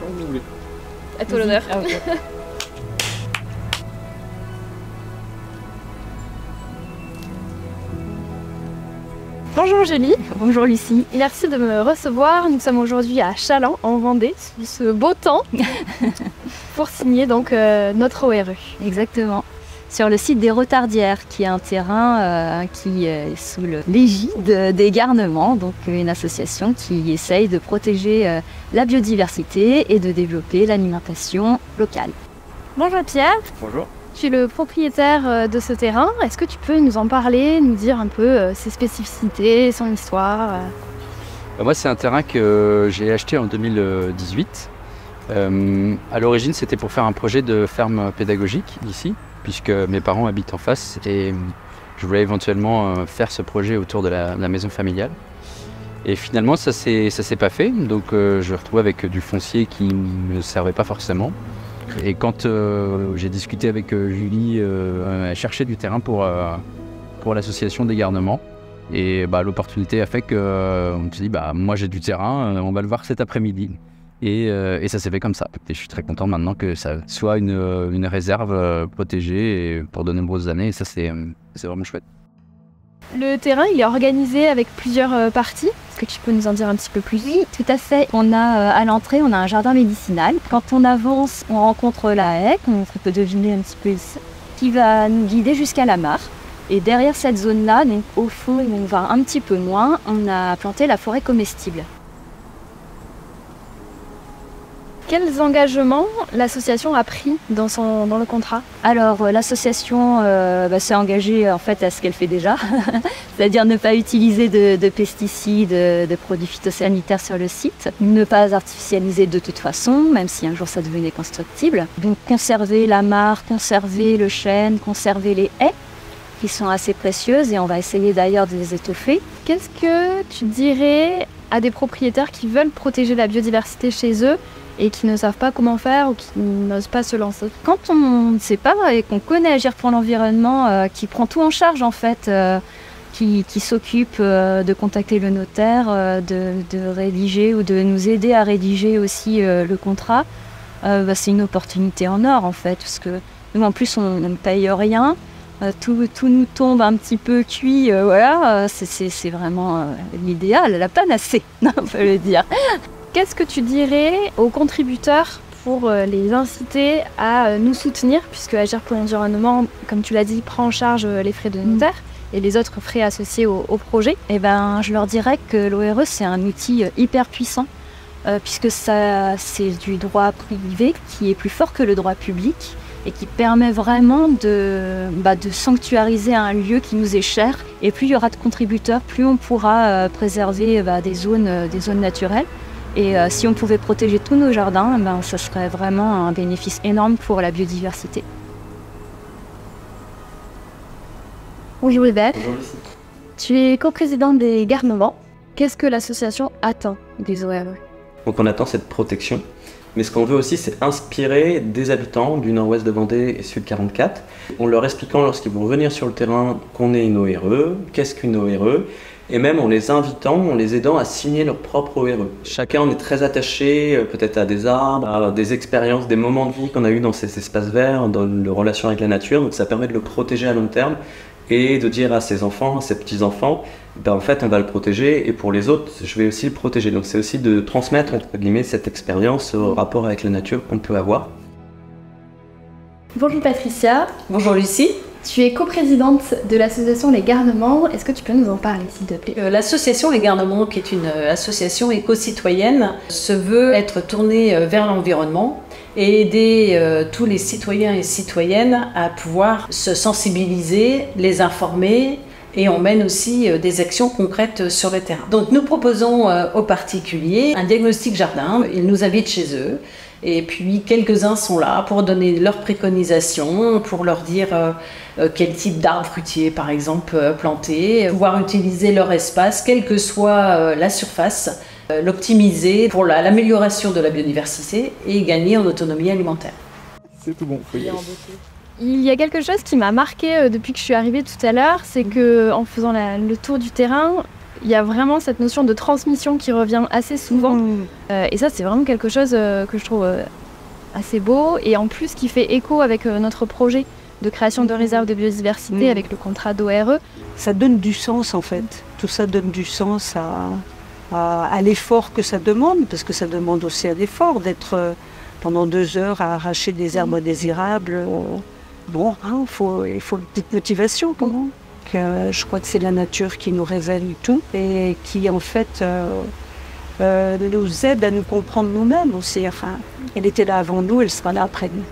Comme vous voulez. À toi l'honneur. Ah, okay. Bonjour Julie. Bonjour Lucie. Merci de me recevoir. Nous sommes aujourd'hui à Chaland, en Vendée, sous ce beau temps, pour signer donc notre ORE. Exactement. Sur le site des Retardières, qui est un terrain qui est sous l'égide des Garnements, donc une association qui essaye de protéger la biodiversité et de développer l'alimentation locale. Bonjour Pierre. Bonjour. Tu es le propriétaire de ce terrain. Est-ce que tu peux nous en parler, nous dire un peu ses spécificités, son histoire? Moi, c'est un terrain que j'ai acheté en 2018. À l'origine, c'était pour faire un projet de ferme pédagogique ici, puisque mes parents habitent en face et je voulais éventuellement faire ce projet autour de la maison familiale. Et finalement, ça s'est pas fait, donc je me retrouve avec du foncier qui ne me servait pas forcément. Et quand j'ai discuté avec Julie, elle cherchait du terrain pour l'association des Garnements. Et l'opportunité a fait qu'on s'est dit, moi j'ai du terrain, on va le voir cet après-midi. Et ça s'est fait comme ça. Et je suis très content maintenant que ça soit une réserve protégée pour de nombreuses années. Et ça, c'est vraiment chouette. Le terrain, il est organisé avec plusieurs parties. Est-ce que tu peux nous en dire un petit peu plus? Oui, tout à fait. On a à l'entrée, on a un jardin médicinal. Quand on avance, on rencontre la haie, qu'on peut deviner un petit peu ici, qui va nous guider jusqu'à la mare. Et derrière cette zone-là, donc au fond, on va un petit peu moins, on a planté la forêt comestible. Quels engagements l'association a pris dans le contrat? Alors l'association s'est engagée en fait à ce qu'elle fait déjà, c'est-à-dire ne pas utiliser de pesticides, de produits phytosanitaires sur le site, ne pas artificialiser de toute façon, même si un jour ça devenait constructible. Donc conserver la mare, conserver le chêne, conserver les haies qui sont assez précieuses et on va essayer d'ailleurs de les étoffer. Qu'est-ce que tu dirais à des propriétaires qui veulent protéger la biodiversité chez eux et qui ne savent pas comment faire ou qui n'osent pas se lancer? Quand on ne sait pas et qu'on connaît Agir pour l'environnement, qui prend tout en charge en fait, qui s'occupe de contacter le notaire, de rédiger ou de nous aider à rédiger aussi le contrat, c'est une opportunité en or en fait, parce que nous en plus on ne paye rien, tout nous tombe un petit peu cuit, voilà, c'est vraiment l'idéal, la panacée, on peut le dire. Qu'est-ce que tu dirais aux contributeurs pour les inciter à nous soutenir, puisque Agir pour l'environnement, comme tu l'as dit, prend en charge les frais de notaire et les autres frais associés au projet? Eh ben, je leur dirais que l'ORE, c'est un outil hyper puissant, puisque c'est du droit privé qui est plus fort que le droit public et qui permet vraiment de sanctuariser un lieu qui nous est cher. Et plus il y aura de contributeurs, plus on pourra préserver des zones naturelles. Et si on pouvait protéger tous nos jardins, ça serait vraiment un bénéfice énorme pour la biodiversité. Bonjour Hubert. Bonjour Lucie. Tu es coprésidente des Garnements. Qu'est-ce que l'association attend des ORE? Donc on attend cette protection. Mais ce qu'on veut aussi, c'est inspirer des habitants du nord-ouest de Vendée et Sud 44, en leur expliquant lorsqu'ils vont venir sur le terrain qu'on est une ORE, qu'est-ce qu'une ORE, et même en les invitant, en les aidant à signer leur propre ORE. Chacun on est très attaché peut-être à des arbres, à des expériences, des moments de vie qu'on a eu dans ces espaces verts, dans les relations avec la nature, donc ça permet de le protéger à long terme et de dire à ses enfants, à ses petits-enfants, en fait on va le protéger et pour les autres je vais aussi le protéger. Donc c'est aussi de transmettre entre guillemets cette expérience au rapport avec la nature qu'on peut avoir. Bonjour Patricia. Bonjour Lucie. Tu es coprésidente de l'association Les Garnements. Est-ce que tu peux nous en parler s'il te plaît? L'association Les Garnements, qui est une association éco-citoyenne, se veut être tournée vers l'environnement et aider tous les citoyens et citoyennes à pouvoir se sensibiliser, les informer, et on mène aussi des actions concrètes sur le terrain. Donc nous proposons aux particuliers un diagnostic jardin, ils nous invitent chez eux, et puis quelques-uns sont là pour donner leurs préconisations, pour leur dire quel type d'arbre fruitier par exemple planter, pouvoir utiliser leur espace, quelle que soit la surface, l'optimiser pour l'amélioration de la biodiversité et gagner en autonomie alimentaire. C'est tout bon, faut y aller. Il y a quelque chose qui m'a marqué depuis que je suis arrivée tout à l'heure, c'est que en faisant le tour du terrain, il y a vraiment cette notion de transmission qui revient assez souvent. Et ça, c'est vraiment quelque chose que je trouve assez beau. Et en plus, qui fait écho avec notre projet de création de réserves de biodiversité avec le contrat d'ORE. Ça donne du sens, en fait. Tout ça donne du sens à l'effort que ça demande, parce que ça demande aussi un effort d'être pendant 2 heures à arracher des herbes indésirables. Bon, il faut une petite motivation, quand même. Je crois que c'est la nature qui nous révèle tout et qui, en fait, nous aide à nous comprendre nous-mêmes aussi. Enfin, elle était là avant nous, elle sera là après nous.